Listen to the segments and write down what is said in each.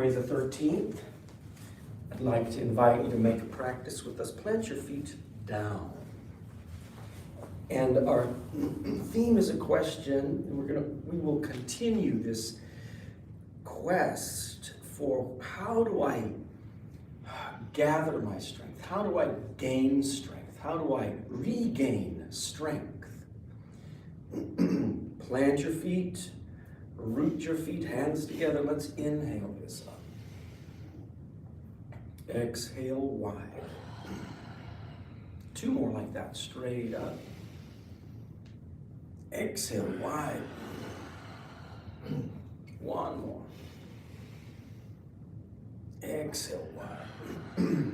January the 13th, I'd like to invite you to make a practice with us. Plant your feet down. And our theme is a question, and we will continue this quest for how do I gather my strength? How do I gain strength? How do I regain strength? Plant your feet, root your feet, hands together. Let's inhale this up. Exhale wide. Two more like that, straight up. Exhale wide. One more. Exhale wide.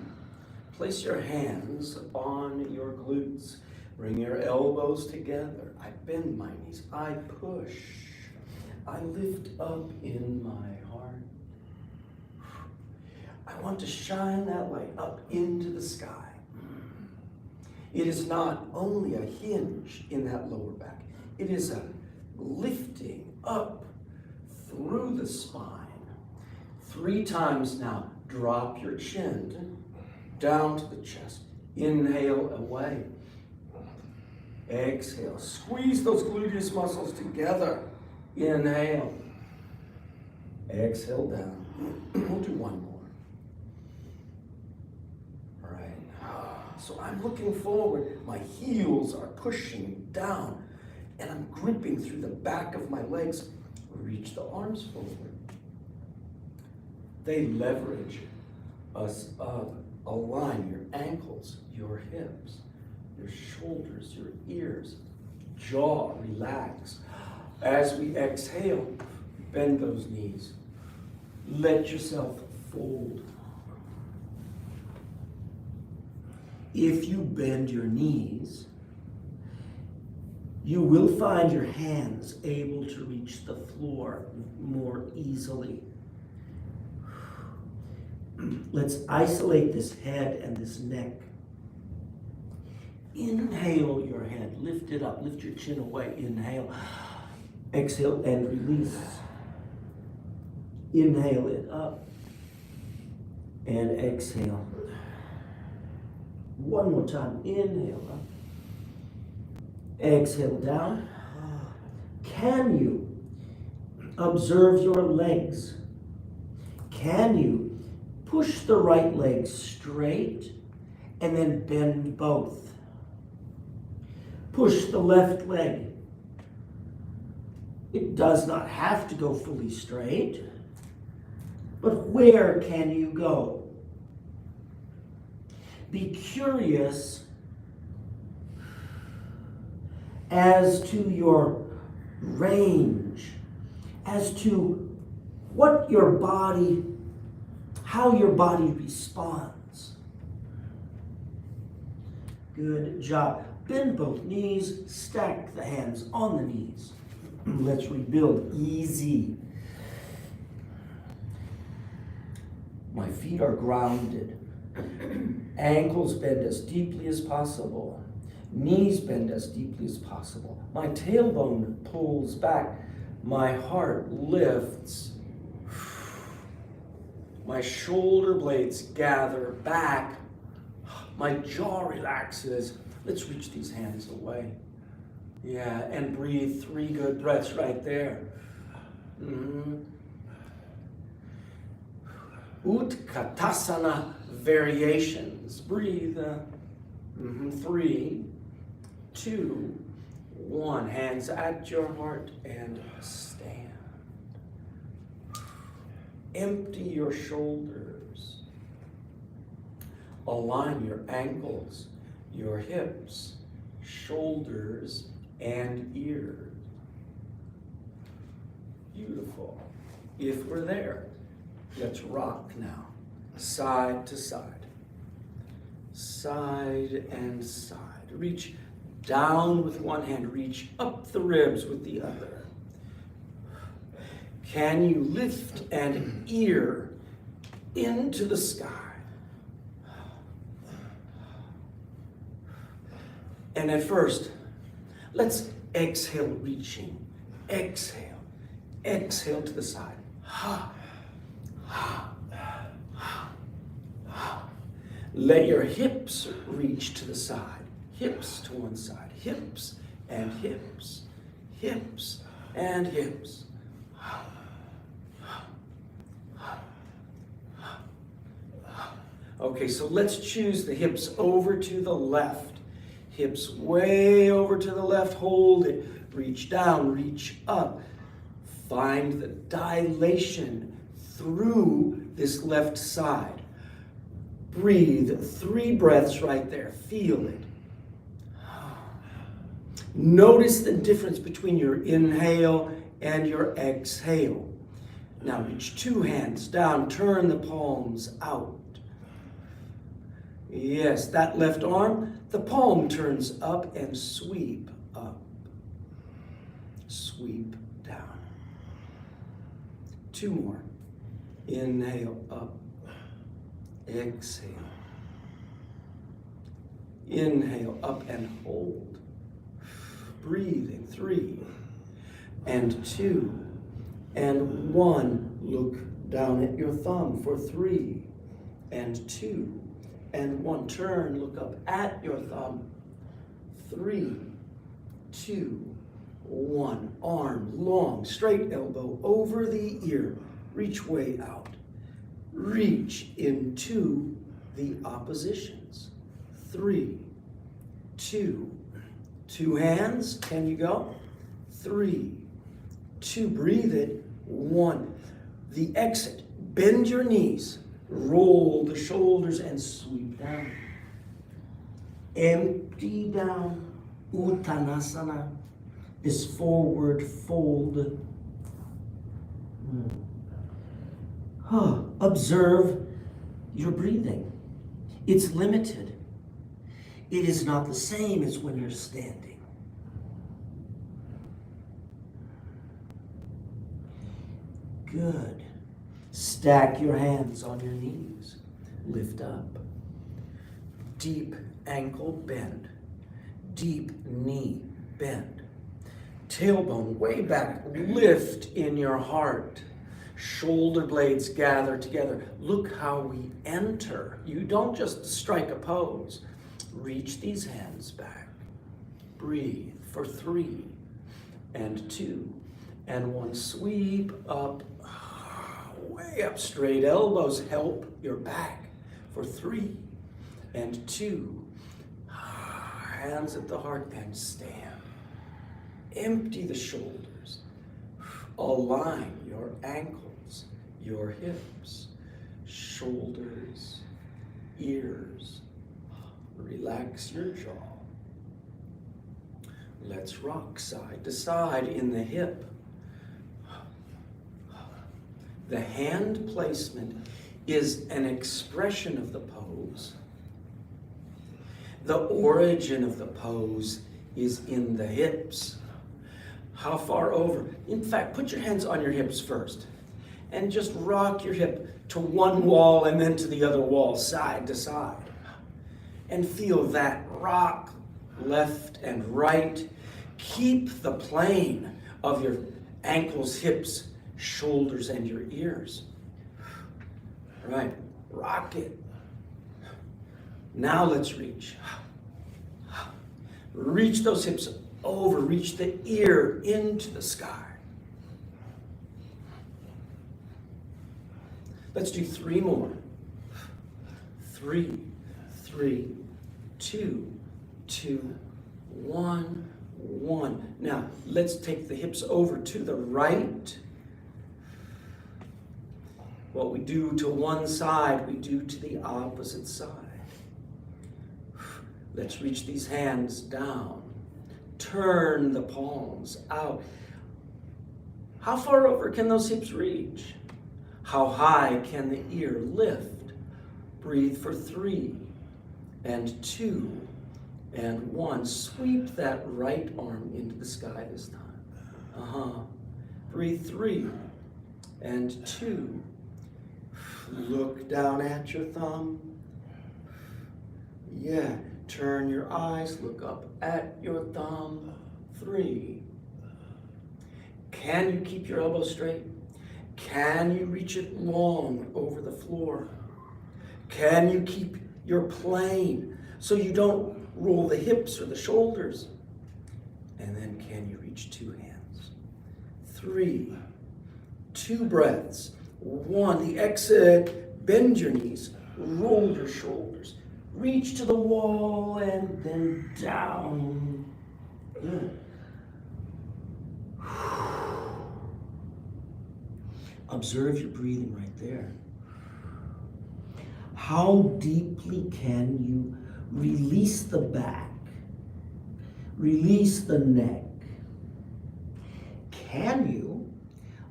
Place your hands on your glutes. Bring your elbows together. I bend my knees. I push. I lift up in my heart. I want to shine that light up into the sky. It is not only a hinge in that lower back. It is a lifting up through the spine. 3 times now. Drop your chin down to the chest. Inhale away. Exhale. Squeeze those gluteus muscles together. Inhale. Exhale down. We'll do one more. All right. So I'm looking forward. My heels are pushing down. And I'm gripping through the back of my legs. Reach the arms forward. They leverage us up. Align your ankles, your hips, your shoulders, your ears, jaw, relax. As we exhale, bend those knees. Let yourself fold. If you bend your knees, you will find your hands able to reach the floor more easily. Let's isolate this head and this neck. Inhale your head, lift it up, lift your chin away, inhale. Exhale and release. Inhale it up and exhale. One more time, inhale up. Exhale down. Can you observe your legs? Can you push the right leg straight and then bend both? Push the left leg. It does not have to go fully straight, but where can you go? Be curious as to your range, as to what your body, how your body responds. Good job. Bend both knees, stack the hands on the knees. Let's rebuild. Easy. My feet are grounded. Ankles bend as deeply as possible. Knees bend as deeply as possible. My tailbone pulls back. My heart lifts. My shoulder blades gather back. My jaw relaxes. Let's reach these hands away. Yeah, and breathe 3 good breaths right there. Utkatasana variations. Breathe. 3, 2, 1. Hands at your heart and stand. Empty your shoulders. Align your ankles, your hips, shoulders, and ears. Beautiful. If we're there, let's rock now. Side to side. Side and side. Reach down with one hand. Reach up the ribs with the other. Can you lift an ear into the sky? And at first, let's exhale, reaching. Exhale. Exhale to the side. Ha. Let your hips reach to the side. Hips to one side. Hips and hips. Hips and hips. Okay, so let's choose the hips over to the left. Hips way over to the left. Hold it. Reach down, reach up. Find the dilation through this left side. Breathe 3 breaths right there. Feel it. Notice the difference between your inhale and your exhale. Now reach 2 hands down. Turn the palms out. Yes, that left arm, the palm turns up and sweep up. Sweep down. 2 more. Inhale up. Exhale. Inhale up and hold. Breathing. 3 and 2 and 1. Look down at your thumb for 3 and 2 and 1. Turn, look up at your thumb. 3, 2, 1. Arm long, straight elbow over the ear. Reach way out. Reach into the oppositions. 3, 2. 2 hands. Can you go? 3, 2. Breathe it. 1. The exit. Bend your knees. Roll the shoulders and sweep down. Empty down. Uttanasana is forward fold. Observe your breathing. It's limited. It is not the same as when you're standing. Good. Stack your hands on your knees. Lift up. Deep ankle bend. Deep knee bend. Tailbone way back. Lift in your heart. Shoulder blades gather together. Look how we enter. You don't just strike a pose. Reach these hands back. Breathe for 3 and 2 and 1. Sweep up. Way up. Straight elbows help your back for 3 and 2. Hands at the heart and stand. Empty the shoulders. Align your ankles, your hips, shoulders, ears. Relax your jaw. Let's rock side to side in the hip. The hand placement is an expression of the pose. The origin of the pose is in the hips. How far over? In fact, put your hands on your hips first and just rock your hip to one wall and then to the other wall, side to side. And feel that rock left and right. Keep the plane of your ankles, hips, shoulders, and your ears. Right, rock it. Now let's reach. Reach those hips over, reach the ear into the sky. Let's do 3 more. 3, 2, 2, 1, 1. Now, let's take the hips over to the right. What we do to one side, we do to the opposite side. Let's reach these hands down. Turn the palms out. How far over can those hips reach? How high can the ear lift? Breathe for 3 and 2 and 1. Sweep that right arm into the sky this time. Breathe 3 and 2. Look down at your thumb. Yeah. Turn your eyes, look up at your thumb. 3. Can you keep your elbows straight? Can you reach it long over the floor? Can you keep your plane so you don't roll the hips or the shoulders? And then can you reach 2 hands? 3, 2 breaths. 1, the exit, bend your knees, roll your shoulders, reach to the wall, and then down. Good. Observe your breathing right there. How deeply can you release the back, release the neck? Can you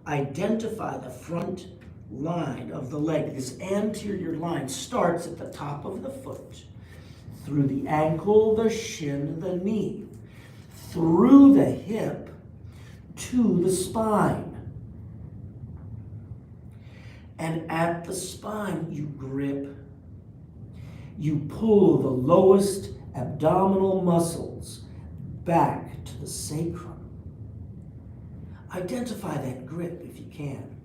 identify the front line of the leg? This anterior line starts at the top of the foot, through the ankle, the shin, the knee, through the hip to the spine. And at the spine, you grip. You pull the lowest abdominal muscles back to the sacrum. Identify that grip if you can.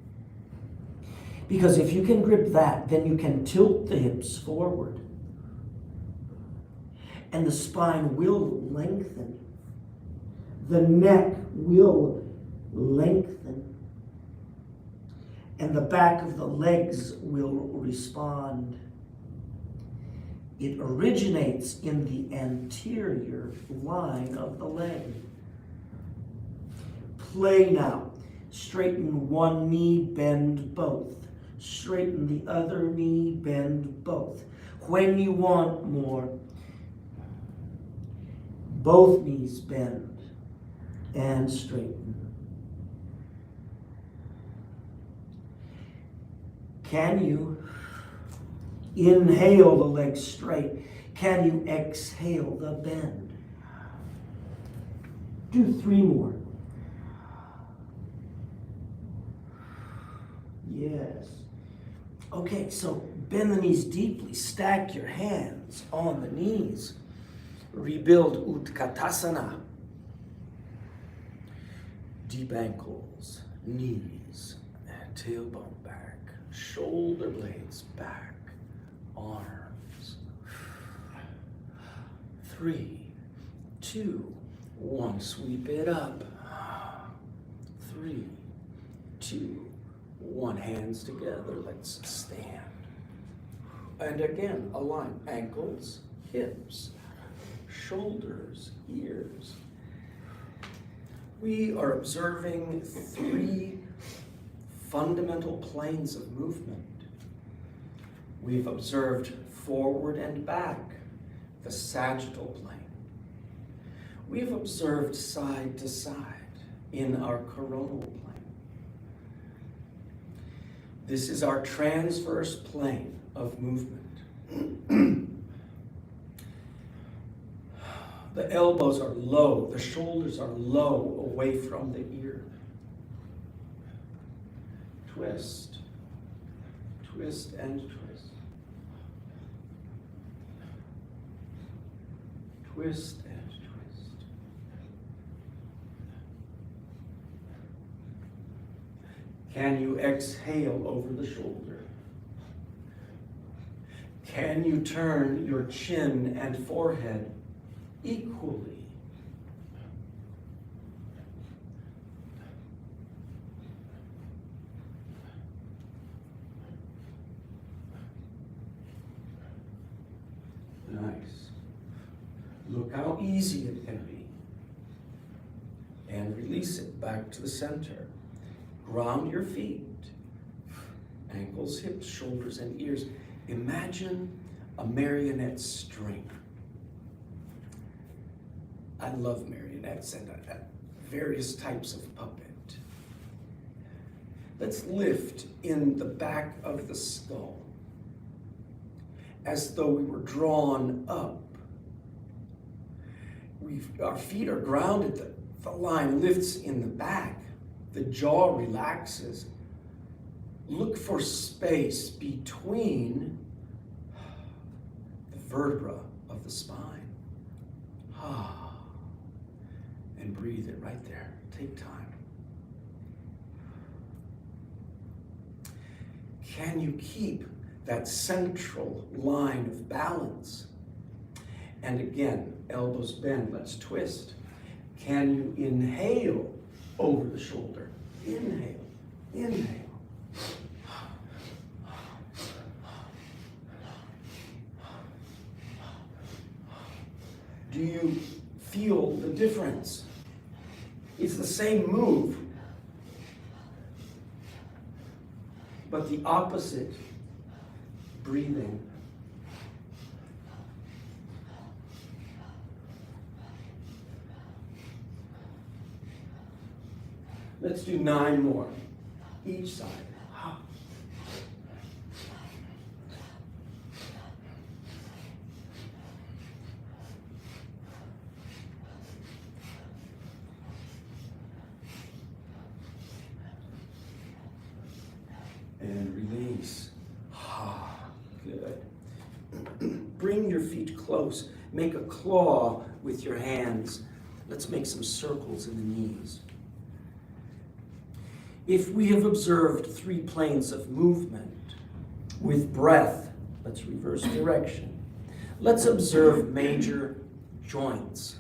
Because if you can grip that, then you can tilt the hips forward. And the spine will lengthen. The neck will lengthen. And the back of the legs will respond. It originates in the anterior line of the leg. Play now. Straighten one knee, bend both. Straighten the other knee, bend both. When you want more, both knees bend and straighten. Can you inhale the legs straight? Can you exhale the bend? Do 3 more. Yes. Okay, so bend the knees deeply. Stack your hands on the knees. Rebuild Utkatasana. Deep ankles, knees, tailbone back, shoulder blades back, arms. 3, 2, 1. Sweep it up. 3, 2, 1. Hands together. Let's stand. And again, align ankles, hips, shoulders, ears. We are observing 3 fundamental planes of movement. We've observed forward and back, the sagittal plane. We've observed side to side in our coronal plane. This is our transverse plane of movement. The elbows are low, the shoulders are low, away from the ear. Twist, twist and twist. Twist and twist. Can you exhale over the shoulder? Can you turn your chin and forehead equally? Nice. Look how easy it can be. And release it back to the center. Ground your feet. Ankles, hips, shoulders, and ears. Imagine a marionette string. I love marionettes and various types of puppet. Let's lift in the back of the skull as though we were drawn up. Our feet are grounded, the line lifts in the back, the jaw relaxes. Look for space between the vertebra of the spine. And breathe it right there. Take time. Can you keep that central line of balance? And again, elbows bend, let's twist. Can you inhale over the shoulder? Inhale, inhale. Do you feel the difference? It's the same move, but the opposite breathing. Let's do 9 more, each side. And release. Good. Bring your feet close. Make a claw with your hands. Let's make some circles in the knees. If we have observed 3 planes of movement with breath, let's reverse direction. Let's observe major joints.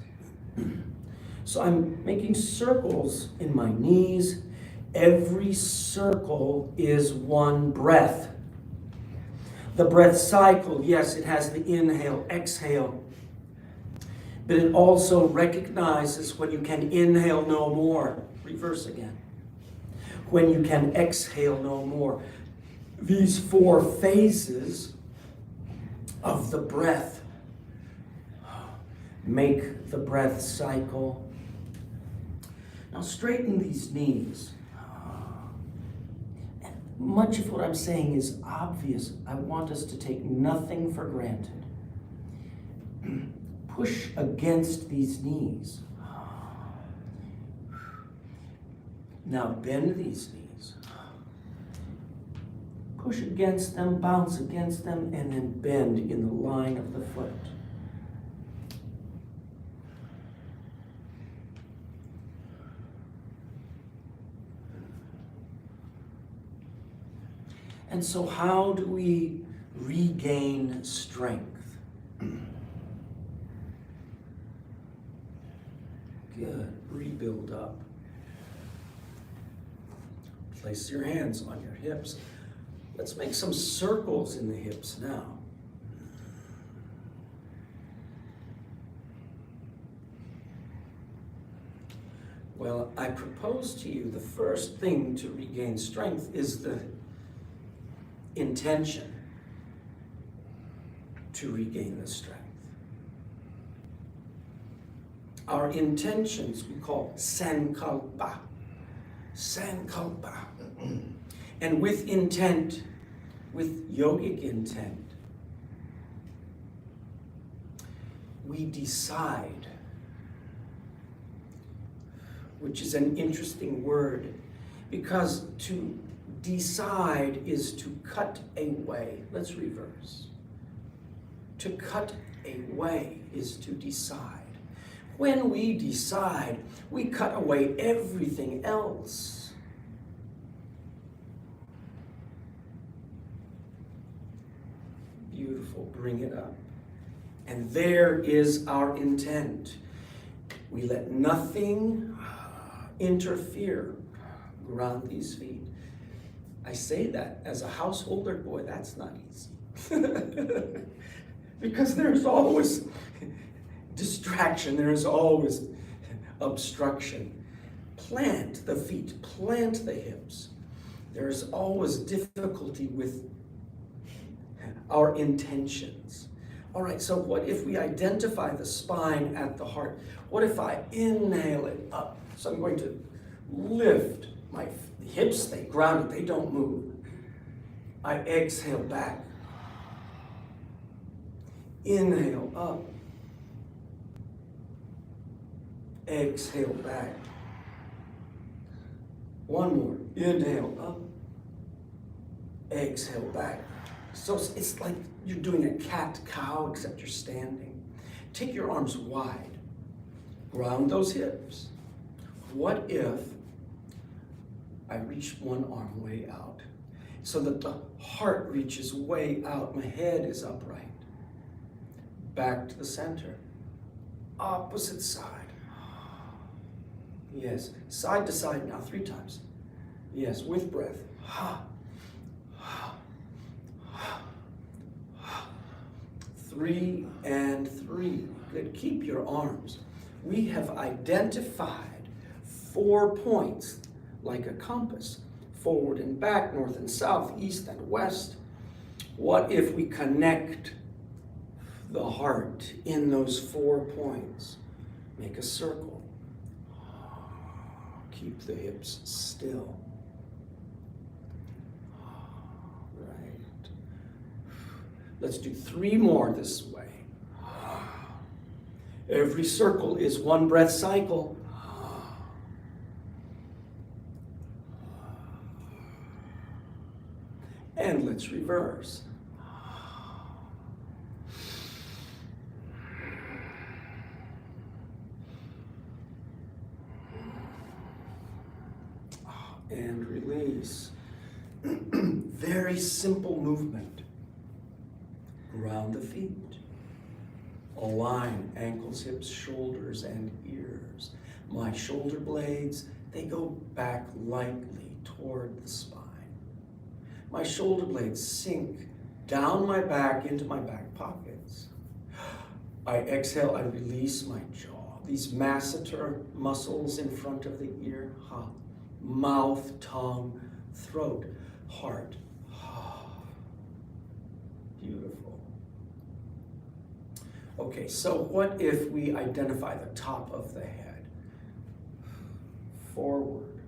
So I'm making circles in my knees. Every circle is one breath. The breath cycle, yes, it has the inhale, exhale, but it also recognizes when you can inhale no more. Reverse again. When you can exhale no more. These 4 phases of the breath make the breath cycle. Now straighten these knees. Much of what I'm saying is obvious. I want us to take nothing for granted. Push against these knees. Now bend these knees. Push against them, bounce against them, and then bend in the line of the foot. And so how do we regain strength? Good. Rebuild up. Place your hands on your hips. Let's make some circles in the hips now. Well, I propose to you the first thing to regain strength is the intention to regain the strength. Our intentions we call sankalpa. Sankalpa. And with intent, with yogic intent, we decide, which is an interesting word, because to decide is to cut away. Let's reverse. To cut away is to decide. When we decide, we cut away everything else. Beautiful, bring it up. And there is our intent. We let nothing interfere. Ground these feet. I say that as a householder, boy, that's not easy. Because there's always distraction, there's always obstruction. Plant the feet, plant the hips. There's always difficulty with our intentions. All right, so what if we identify the spine at the heart? What if I inhale it up? So I'm going to lift my hips, they grounded, they don't move. I exhale back. Inhale up. Exhale back. One more. Inhale up. Exhale back. So it's like you're doing a cat-cow, except you're standing. Take your arms wide. Ground those hips. What if I reach one arm way out so that the heart reaches way out. My head is upright. Back to the center. Opposite side. Yes, side to side now, 3 times. Yes, with breath. 3 and 3. Good. Keep your arms. We have identified 4 points like a compass. Forward and back, north and south, east and west. What if we connect the heart in those 4 points? Make a circle. Keep the hips still. Right. Let's do 3 more this way. Every circle is 1 breath cycle. And let's reverse. And release. Very simple movement. Around the feet. Align ankles, hips, shoulders, and ears. My shoulder blades, they go back lightly toward the spine. My shoulder blades sink down my back into my back pockets. I exhale, I release my jaw. These masseter muscles in front of the ear, mouth, tongue, throat, heart. Beautiful. Okay, so what if we identify the top of the head? Forward.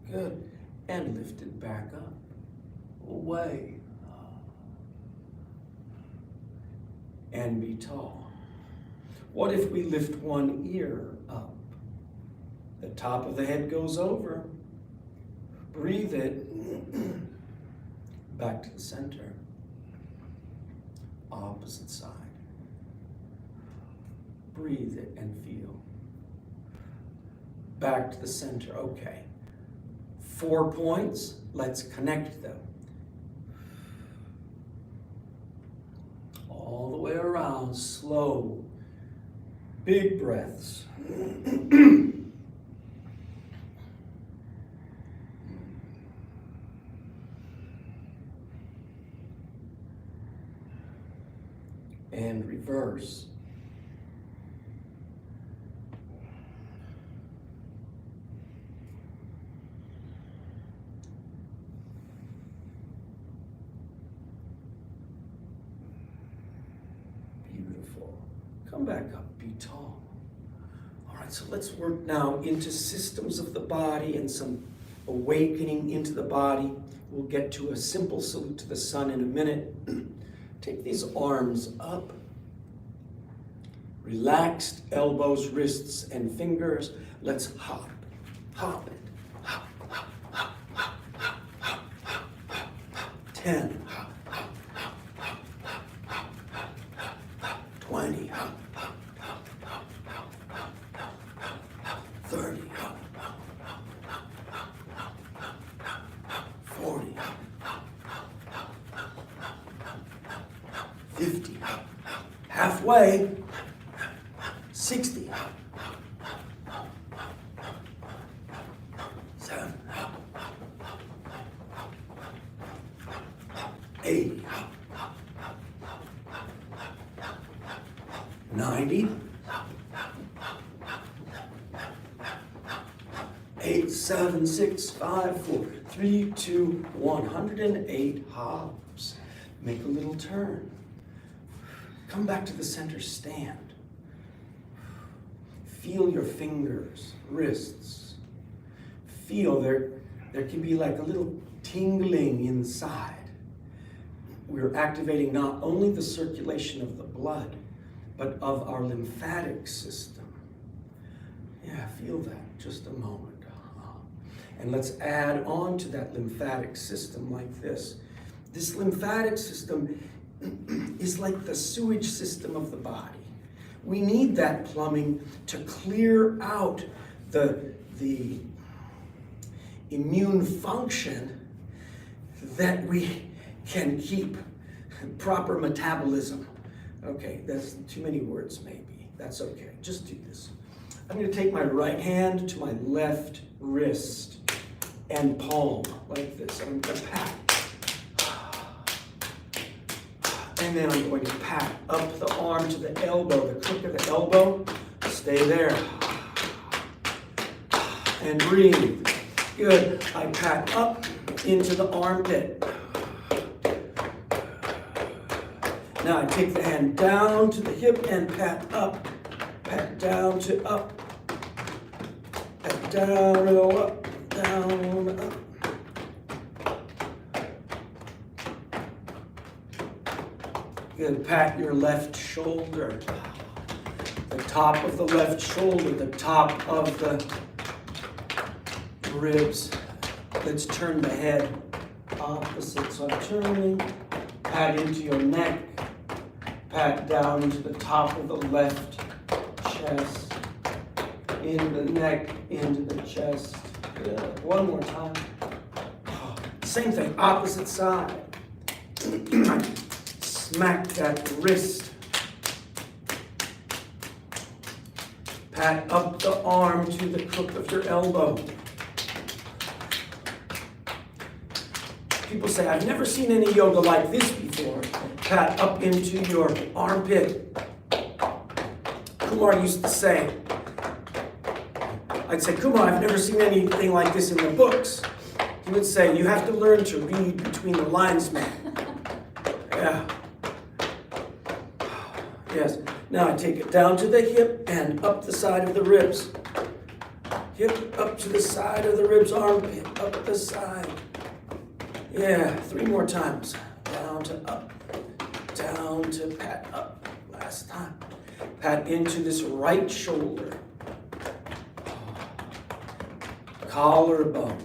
Good. And lift it back up. Away. And be tall. What if we lift one ear up? The top of the head goes over. Breathe it. Back to the center. Opposite side. Breathe it and feel. Back to the center. Okay. 4 points. Let's connect them. All the way around. Slow. Big breaths. And reverse. Beautiful. Come back up, be tall. All right, so let's work now into systems of the body and some awakening into the body. We'll get to a simple salute to the sun in a minute. Take these arms up. Relaxed elbows, wrists, and fingers. Let's hop. Hop it. Hop, hop, hop, hop, hop, hop, hop, hop, hop. 10. Hop, hop, hop, hop, hop, hop, hop, hop, hop. 20. Hop, hop, hop, hop, hop, hop, hop, hop, hop. 30. Hop, hop, hop, hop, hop, hop, hop, hop, hop. 40. Hop, hop, hop, hop, hop, hop, hop, hop. 50. Hop, hop. Halfway. 60. 7. 80. 90. 8, 7, 6, 5, 4, 3, 2, 108 hops. Make a little turn. Come back to the center stand. Feel your fingers, wrists. Feel there can be like a little tingling inside. We're activating not only the circulation of the blood, but of our lymphatic system. Yeah, feel that, just a moment. And let's add on to that lymphatic system like this. This lymphatic system is like the sewage system of the body. We need that plumbing to clear out the immune function that we can keep proper metabolism. Okay, that's too many words maybe. That's okay. Just do this. I'm going to take my right hand to my left wrist and palm like this. I'm going to pat. And then I'm going to pat up the arm to the elbow, the crook of the elbow. Stay there. And breathe. Good. I pat up into the armpit. Now I take the hand down to the hip and pat up. Pat down to up. Pat down, up, down, up. Good. Pat your left shoulder. The top of the left shoulder, the top of the ribs. Let's turn the head opposite. So I'm turning. Pat into your neck. Pat down into the top of the left chest. In the neck, into the chest. Good. One more time. Same thing, opposite side. Smack that wrist. Pat up the arm to the crook of your elbow. People say, I've never seen any yoga like this before. Pat up into your armpit. Kumar used to say, I'd say, Kumar, I've never seen anything like this in the books. He would say, you have to learn to read between the lines, man. Yeah. Yes. Now I take it down to the hip and up the side of the ribs. Hip up to the side of the ribs, armpit up the side. Yeah, 3 more times. Down to up, down to pat up. Last time. Pat into this right shoulder. Collarbone.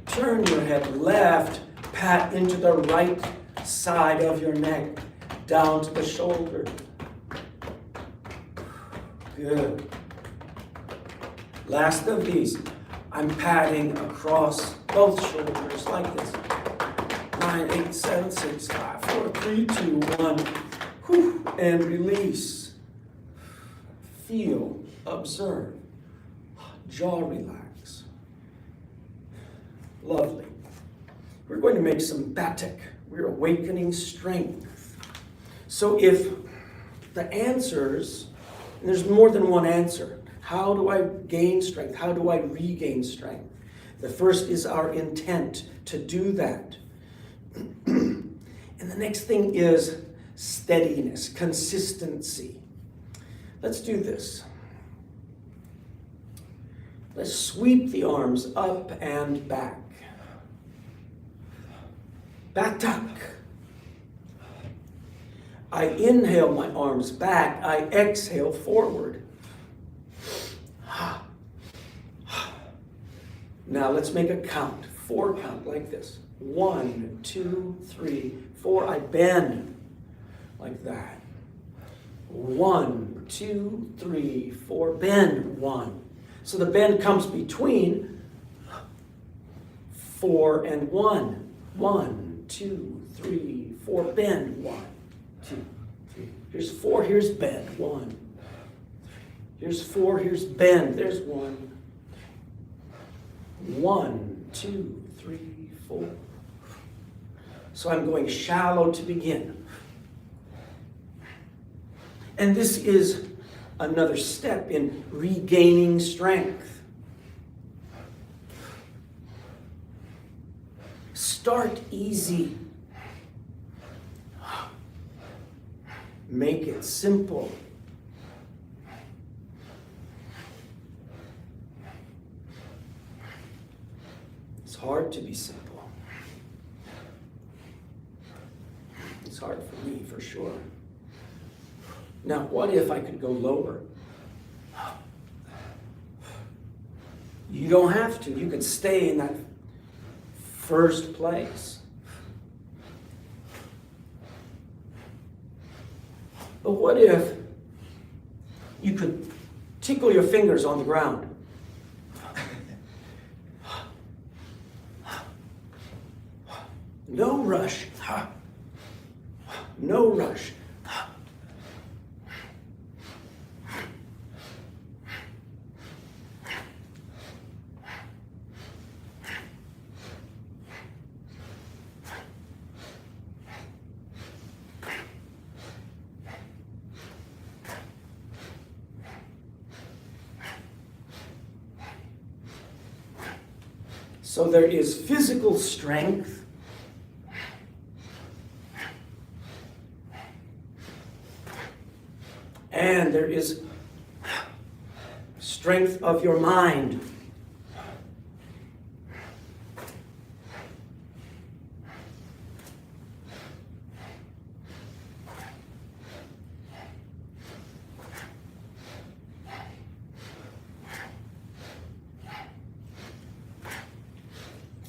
Turn your head left, pat into the right side of your neck, down to the shoulder. Good. Last of these, I'm patting across both shoulders like this. 9, 8, 7, 6, 5, 4, 3, 2, 1. Whew. And release. Feel, observe, jaw relax. Lovely. We're going to make some batik. We're awakening strength. So if the answers, and there's more than one answer. How do I gain strength? How do I regain strength? The first is our intent to do that. And the next thing is steadiness, consistency. Let's do this. Let's sweep the arms up and back. Batak. I inhale my arms back. I exhale forward. Now let's make a count. 4 count like this. 1, 2, 3, 4. I bend like that. 1, 2, 3, 4. Bend 1. So the bend comes between 4 and 1. 1, 2, 3, 4. Bend 1, 2, 3. Here's 4. Here's bend 1. Here's 4. Here's bend. There's 1. 1, 2, 3, 4. So I'm going shallow to begin. And this is another step in regaining strength. Start easy. Make it simple. It's hard to be simple. It's hard for me, for sure. Now, what if I could go lower? You don't have to. You could stay in that first place. But what if you could tickle your fingers on the ground? No rush. No rush. So there is physical strength, and there is strength of your mind.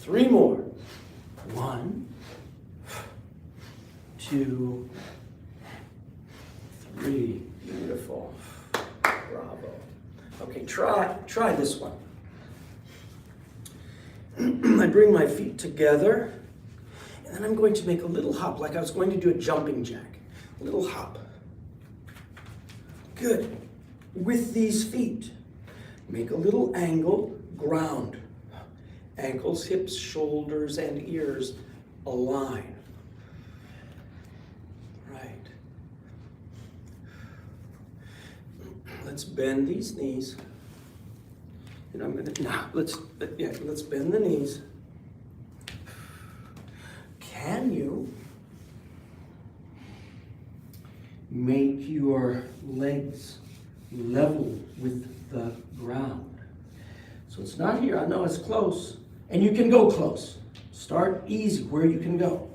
Three more. 1, 2, 3. Beautiful. Bravo. Okay, try this one. I bring my feet together, and then I'm going to make a little hop, like I was going to do a jumping jack. A little hop. Good. With these feet, make a little angle, ground. Ankles, hips, shoulders, and ears align. Right. Let's bend these knees. And I'm gonna let's bend the knees. Can you make your legs level with the ground? So it's not here. I know it's close. And you can go close. Start easy where you can go.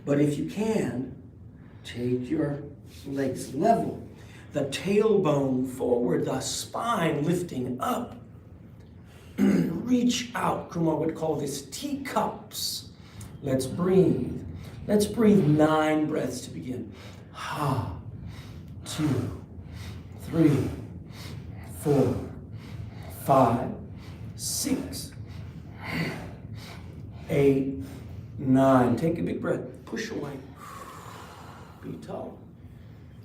But if you can, take your legs level. The tailbone forward, the spine lifting up. Reach out. Kumar would call this teacups. Let's breathe. Let's breathe 9 breaths to begin. 2, 3, 4, 5, 6, 8, 9. Take a big breath. Push away. Be tall.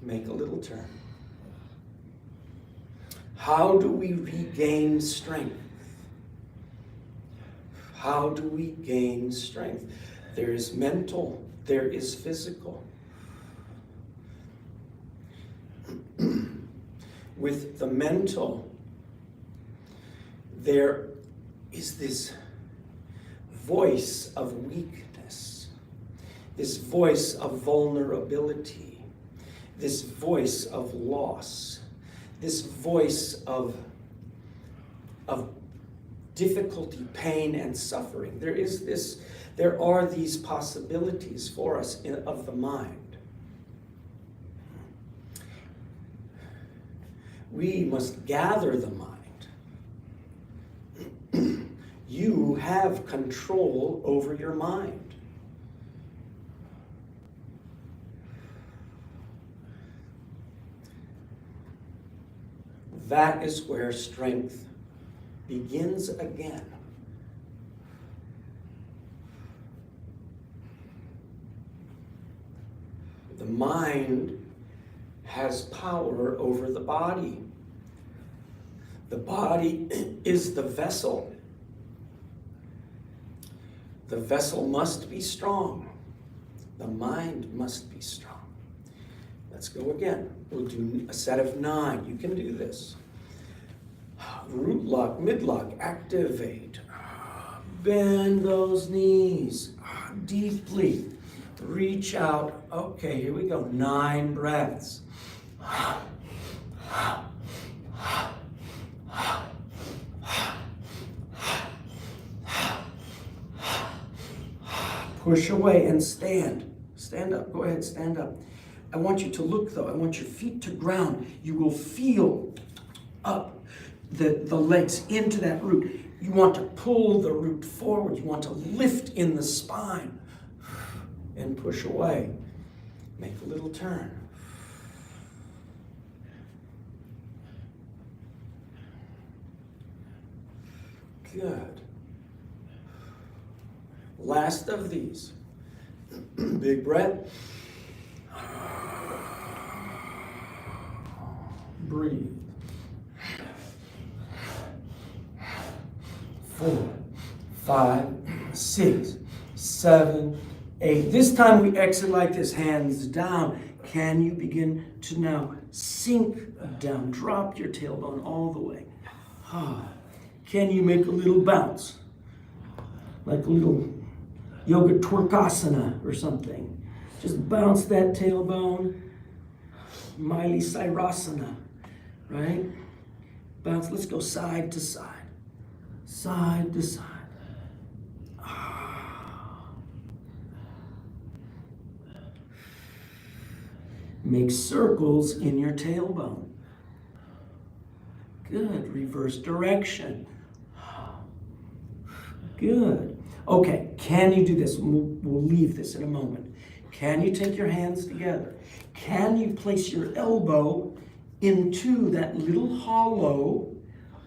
Make a little turn. How do we regain strength? How do we gain strength? There is mental. There is physical. With the mental, there is this voice of weakness, this voice of vulnerability, this voice of loss, this voice of difficulty, pain, and suffering. There are these possibilities for us of the mind. We must gather the mind. You have control over your mind. That is where strength begins again. The mind has power over the body. The body is the vessel. The vessel must be strong. The mind must be strong. Let's go again. We'll do a set of 9. You can do this. Root lock, mid lock, activate. Bend those knees deeply. Reach out. Okay, here we go. 9 breaths. Push away and stand. Stand up. Go ahead, stand up. I want you to look, though. I want your feet to ground. You will feel up the legs into that root. You want to pull the root forward. You want to lift in the spine and push away. Make a little turn. Good. Last of these. Big breath. Breathe. 4, 5, 6, 7, 8. This time we exit like this, hands down. Can you begin to now sink down? Drop your tailbone all the way. Can you make a little bounce? Like a little yoga twerkasana or something. Just bounce that tailbone. Miley Cyrusana, right? Bounce. Let's go side to side. Side to side. Make circles in your tailbone. Good. Reverse direction. Good. Okay, can you do this? We'll leave this in a moment. Can you take your hands together? Can you place your elbow into that little hollow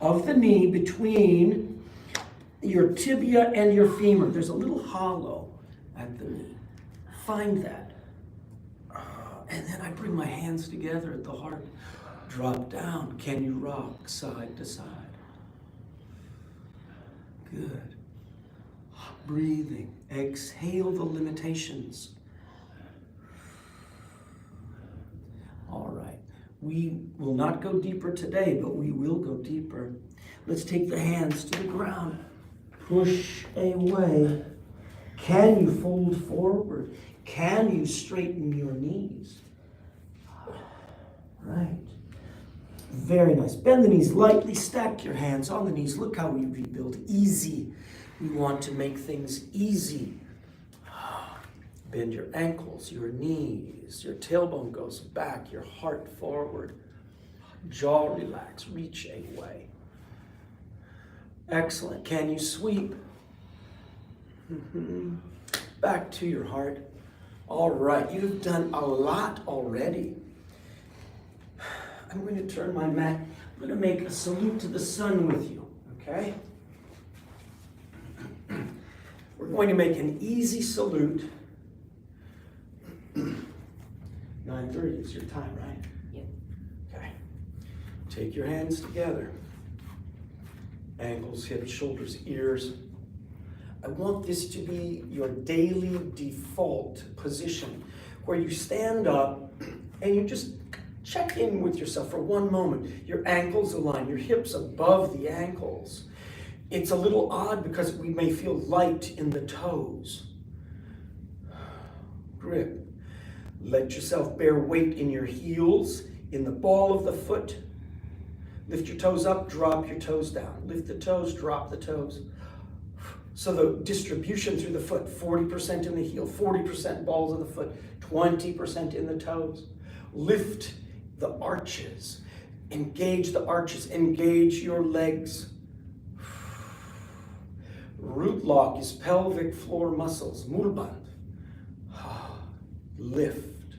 of the knee between your tibia and your femur? There's a little hollow at the knee. Find that. And then I bring my hands together at the heart. Drop down. Can you rock side to side? Good. Breathing. Exhale the limitations. All right. We will not go deeper today, but we will go deeper. Let's take the hands to the ground. Push away. Can you fold forward? Can you straighten your knees? Right. Very nice. Bend the knees lightly. Stack your hands on the knees. Look how we rebuild. Easy. We want to make things easy. Bend your ankles, your knees. Your tailbone goes back. Your heart forward. Jaw relax. Reach away. Excellent. Can you sweep? Back to your heart. All right. You've done a lot already. I'm going to turn my mat. I'm going to make a salute to the sun with you, okay? We're going to make an easy salute. 9:30 is your time, right? Yep. Okay. Take your hands together. Ankles, hips, shoulders, ears. I want this to be your daily default position where you stand up and you just check in with yourself for one moment. Your ankles align, your hips above the ankles. It's a little odd because we may feel light in the toes. Grip. Let yourself bear weight in your heels, in the ball of the foot. Lift your toes up, drop your toes down. Lift the toes, drop the toes. So the distribution through the foot, 40% in the heel, 40% balls of the foot, 20% in the toes. Lift the arches. Engage the arches. Engage your legs. Root lock is pelvic floor muscles. Mulband. Lift.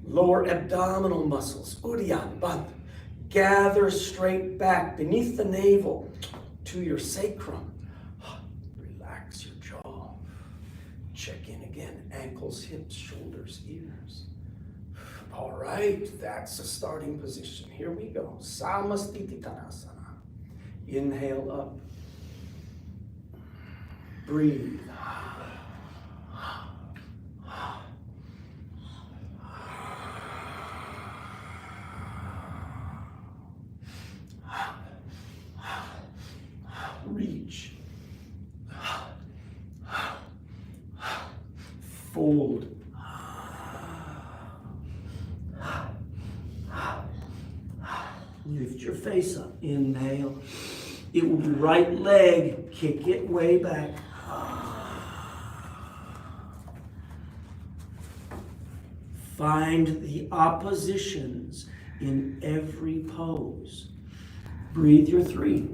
Lower abdominal muscles. Udyan Bandh. Gather straight back beneath the navel to your sacrum. Relax your jaw. Check in again. Ankles, hips, shoulders, ears. All right, that's a starting position. Here we go. Samastiti Tanasana. Inhale up. Breathe. Reach. Fold. Lift your face up. Inhale. It will be right leg. Kick it way back. Find the oppositions in every pose. Breathe your 3.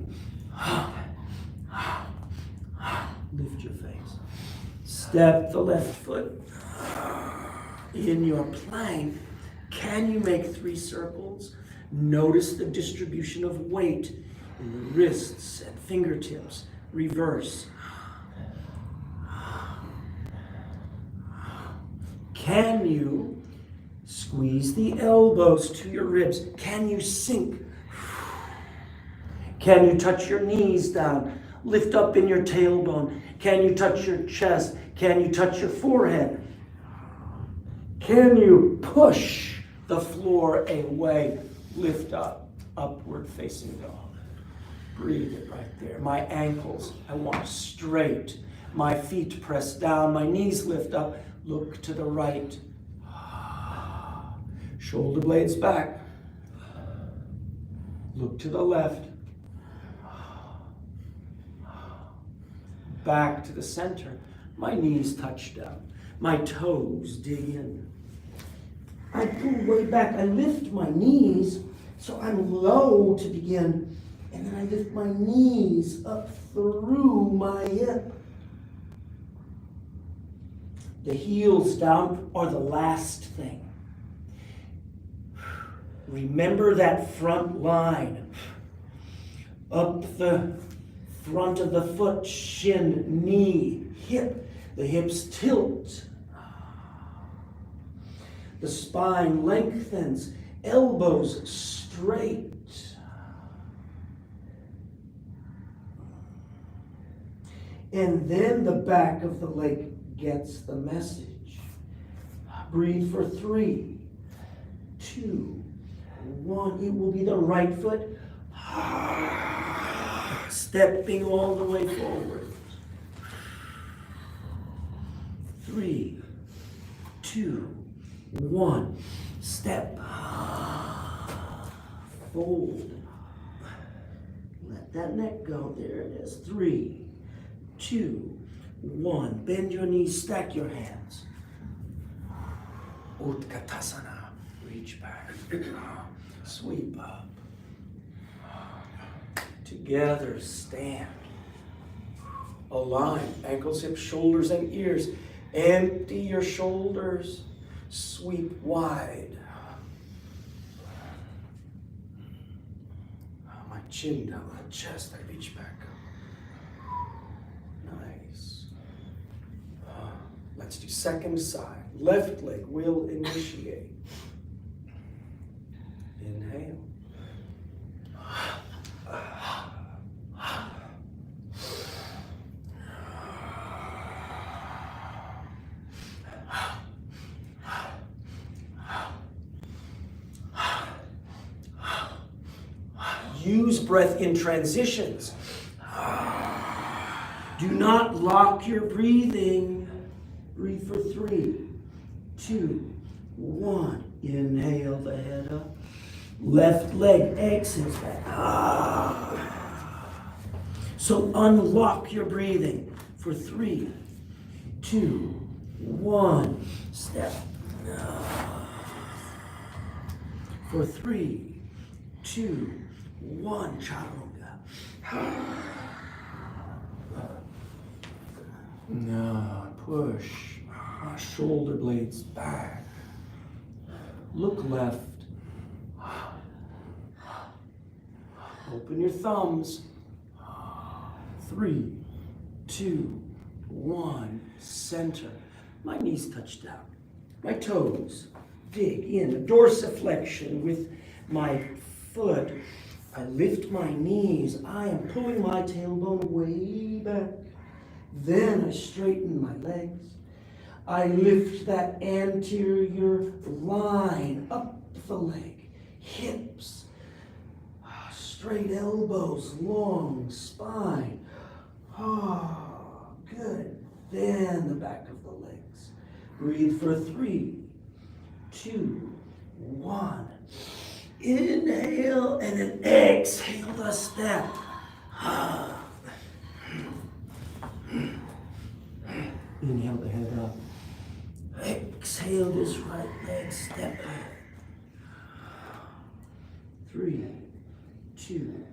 Lift your face. Step the left foot. In your plank, can you make 3 circles? Notice the distribution of weight in the wrists and fingertips. Reverse. Can you squeeze the elbows to your ribs? Can you sink? Can you touch your knees down? Lift up in your tailbone. Can you touch your chest? Can you touch your forehead? Can you push the floor away? Lift up, upward facing dog. Breathe it right there. My ankles, I want straight. My feet press down. My knees lift up. Look to the right. Shoulder blades back. Look to the left. Back to the center. My knees touch down. My toes dig in. I pull way back. I lift my knees so I'm low to begin. And then I lift my knees up through my hip. The heels down are the last thing. Remember that front line. Up the front of the foot, shin, knee, hip. The hips tilt. The spine lengthens. Elbows straight. And then the back of the leg gets the message. Breathe for 3, 2, 1. It will be the right foot. Stepping all the way forward. 3, 2, 1. Step. Fold. Let that neck go. There it is. 3, 2, 1. Bend your knees, stack your hands. Utkatasana. Reach back. Sweep up. Together, stand. Align. Ankles, hips, shoulders, and ears. Empty your shoulders. Sweep wide. My chin down my chest. I reach back up. Nice. Let's do second side. Left leg will initiate. Inhale. Use breath in transitions. Do not lock your breathing. Breathe for 3, 2, 1. Inhale the head up. Left leg exhales back. So unlock your breathing for 3, 2, 1. Step. For 3, 2, 1. Chaturanga. Now push. Shoulder blades back. Look left. Open your thumbs. 3, 2, 1. Center. My knees touch down. My toes dig in. A dorsiflexion with my foot. I lift my knees. I am pulling my tailbone way back. Then I straighten my legs. I lift that anterior line up the leg. Hips. Straight elbows. Long spine. Good. Then the back of the legs. Breathe for 3, 2, 1. Inhale and then exhale the step. Inhale the head up. Exhale this right leg, step back. 3, 2,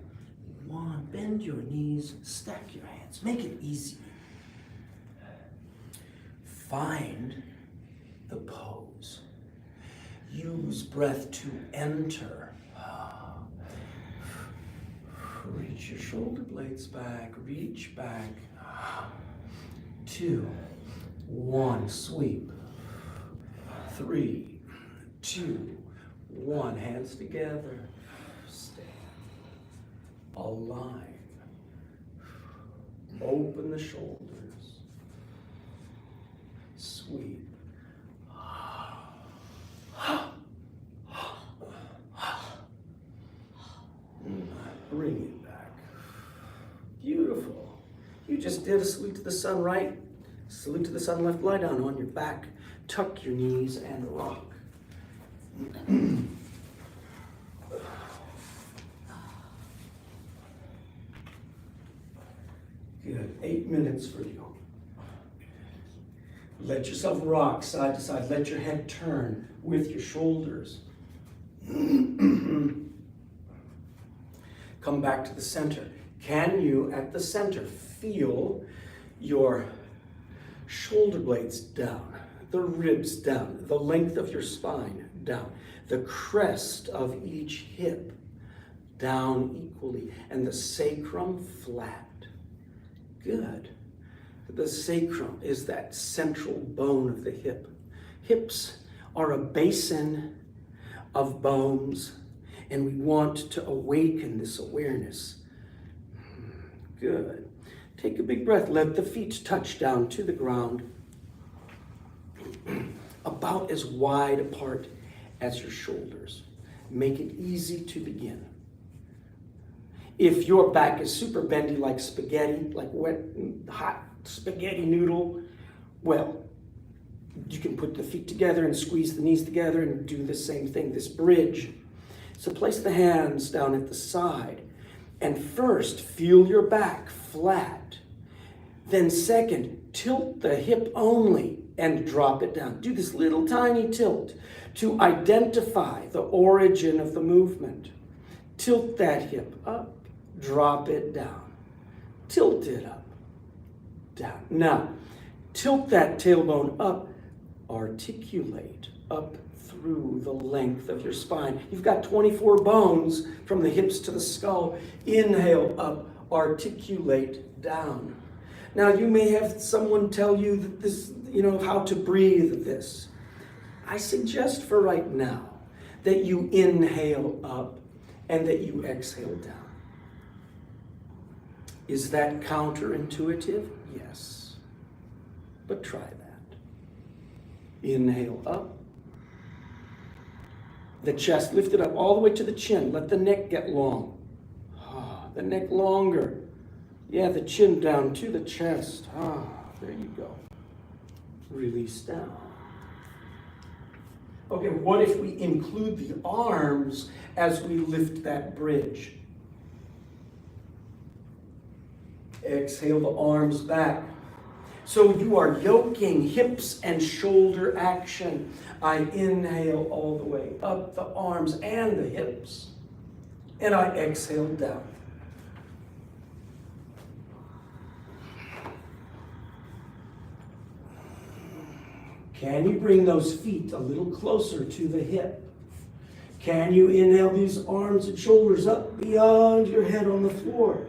1. Bend your knees, stack your hands. Make it easy. Find the pose. Use breath to enter. Reach your shoulder blades back. Reach back. 2, 1. Sweep. 3, 2, 1. Hands together. Stand. Align. Open the shoulders. Sweep. Bring it back. Beautiful. You just did a salute to the sun right, salute to the sun left. Lie down on your back. Tuck your knees and rock. Good. 8 minutes for you. Let yourself rock side to side. Let your head turn with your shoulders. Come back to the center. Can you, at the center, feel your shoulder blades down, the ribs down, the length of your spine down, the crest of each hip down equally, and the sacrum flat? Good. The sacrum is that central bone of the hip. Hips are a basin of bones, and we want to awaken this awareness. Good. Take a big breath. Let the feet touch down to the ground, about as wide apart as your shoulders. Make it easy to begin. If your back is super bendy like spaghetti, like wet, hot spaghetti noodle, well, you can put the feet together and squeeze the knees together and do the same thing, this bridge. So place the hands down at the side, and first feel your back flat. Then second, tilt the hip only and drop it down. Do this little tiny tilt to identify the origin of the movement. Tilt that hip up, drop it down. Tilt it up, down. Now, tilt that tailbone up, articulate up through the length of your spine. You've got 24 bones from the hips to the skull. Inhale up, articulate down. Now, you may have someone tell you that this, how to breathe this. I suggest for right now that you inhale up and that you exhale down. Is that counterintuitive? Yes. But try that. Inhale up. The chest lifted up all the way to the chin. Let the neck get long. The neck longer. Yeah, the chin down to the chest. There you go. Release down. Okay, what if we include the arms as we lift that bridge? Exhale the arms back. So you are yoking hips and shoulder action. I inhale all the way up the arms and the hips. And I exhale down. Can you bring those feet a little closer to the hip? Can you inhale these arms and shoulders up beyond your head on the floor?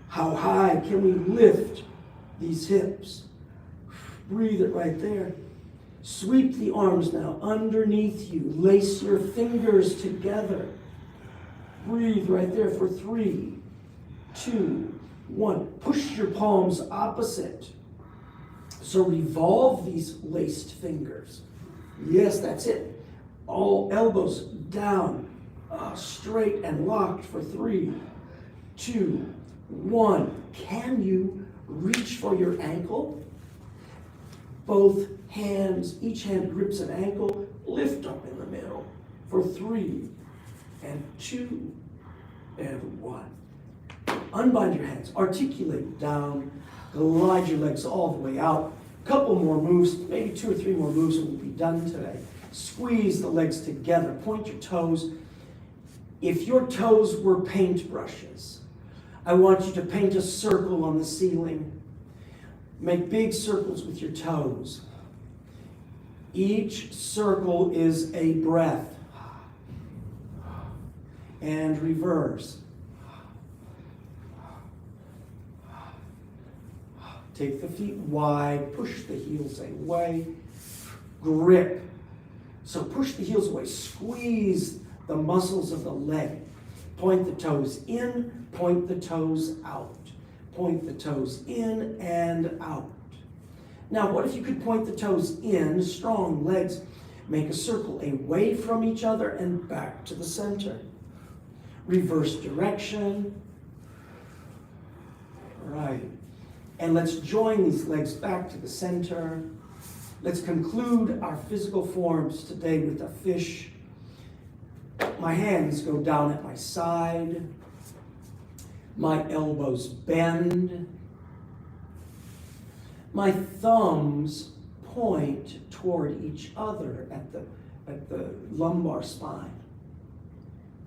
How high can we lift these hips? Breathe it right there. Sweep the arms now underneath you. Lace your fingers together. Breathe right there for 3, 2, 1. Push your palms opposite. So revolve these laced fingers. Yes, that's it. All elbows down, straight and locked for 3, 2, 1. Can you reach for your ankle? Both hands, each hand grips an ankle. Lift up in the middle for 3, and 2, and 1. Unbind your hands. Articulate down. Glide your legs all the way out. Couple more moves, maybe 2 or 3 more moves, and we'll be done today. Squeeze the legs together. Point your toes. If your toes were paintbrushes, I want you to paint a circle on the ceiling. Make big circles with your toes. Each circle is a breath. And reverse. Take the feet wide, push the heels away, grip So push the heels away. Squeeze the muscles of the leg. Point the toes in, point the toes out. Point the toes in and out. Now, what if you could point the toes in, strong legs, make a circle away from each other and back to the center. Reverse direction. Right. And let's join these legs back to the center. Let's conclude our physical forms today with a fish. My hands go down at my side. My elbows bend. My thumbs point toward each other at the lumbar spine.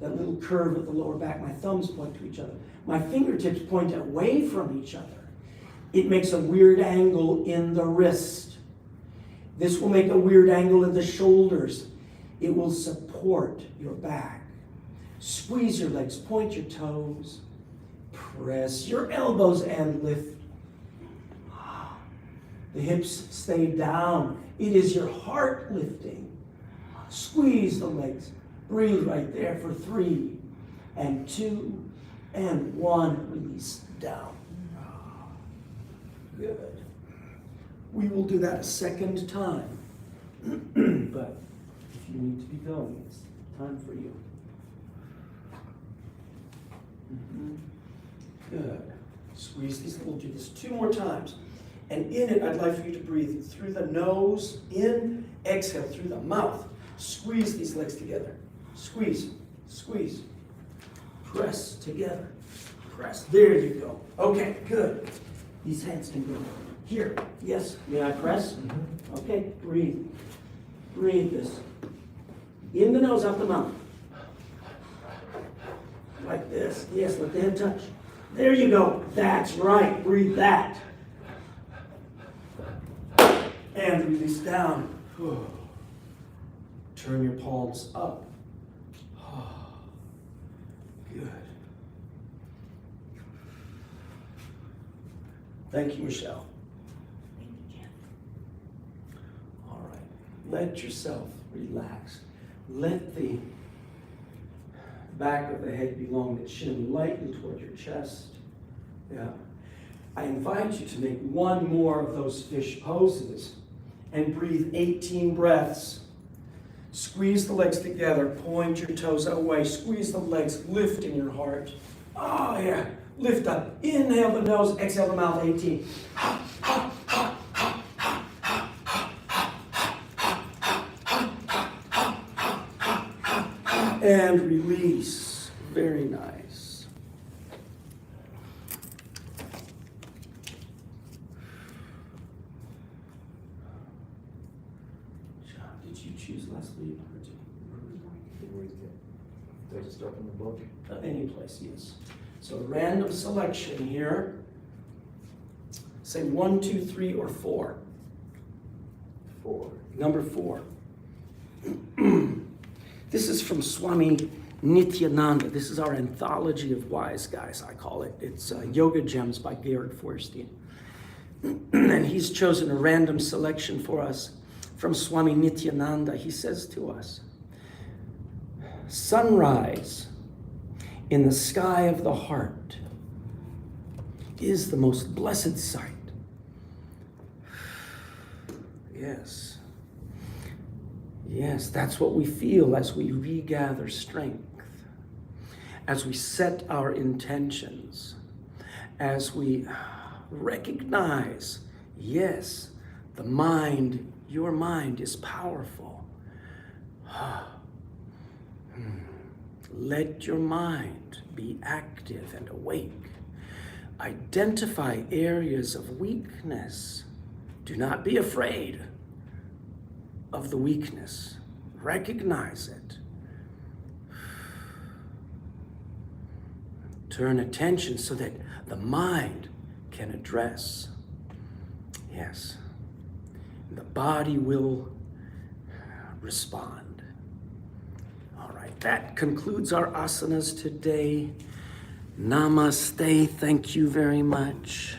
That little curve at the lower back, my thumbs point to each other. My fingertips point away from each other. It makes a weird angle in the wrist. This will make a weird angle in the shoulders. It will support your back. Squeeze your legs, point your toes, press your elbows and lift. The hips stay down. It is your heart lifting. Squeeze the legs. Breathe right there for 3 and 2 and 1. Release down. Good. We will do that a second time. But if you need to be going, it's time for you. Good. Squeeze these. We'll do this 2 more times. And in it, I'd like for you to breathe through the nose, in, exhale through the mouth. Squeeze these legs together. Squeeze, squeeze. Press together. Press. There you go. Okay, good. These hands can go here. Yes. May I press? Mm-hmm. Okay, breathe. Breathe this. In the nose, out the mouth. Like this. Yes, let the head touch. There you go. That's right. Breathe that. And release down. Turn your palms up. Good. Thank you, Michelle. Thank you, Jeff. All right. Let yourself relax. Let the back of the head belong, the chin lightly toward your chest. Yeah. I invite you to make one more of those fish poses and breathe 18 breaths. Squeeze the legs together, point your toes away, squeeze the legs, lifting your heart. Oh yeah, lift up. Inhale the nose, exhale the mouth, 18. And release. Very nice. John, did you choose Leslie? Or did Did I just start from the book? any place, yes. So random selection here. Say 1, 2, 3, or 4. 4. Number 4. This is from Swami Nityananda. This is our anthology of wise guys, I call it. It's Yoga Gems by Georg Feuerstein. And he's chosen a random selection for us from Swami Nityananda. He says to us, sunrise in the sky of the heart is the most blessed sight. Yes. Yes, that's what we feel as we regather strength, as we set our intentions, as we recognize, yes, the mind, your mind is powerful. Let your mind be active and awake. Identify areas of weakness. Do not be afraid of the weakness. Recognize it. Turn attention so that the mind can address. Yes. The body will respond. All right, that concludes our asanas today. Namaste. Thank you very much.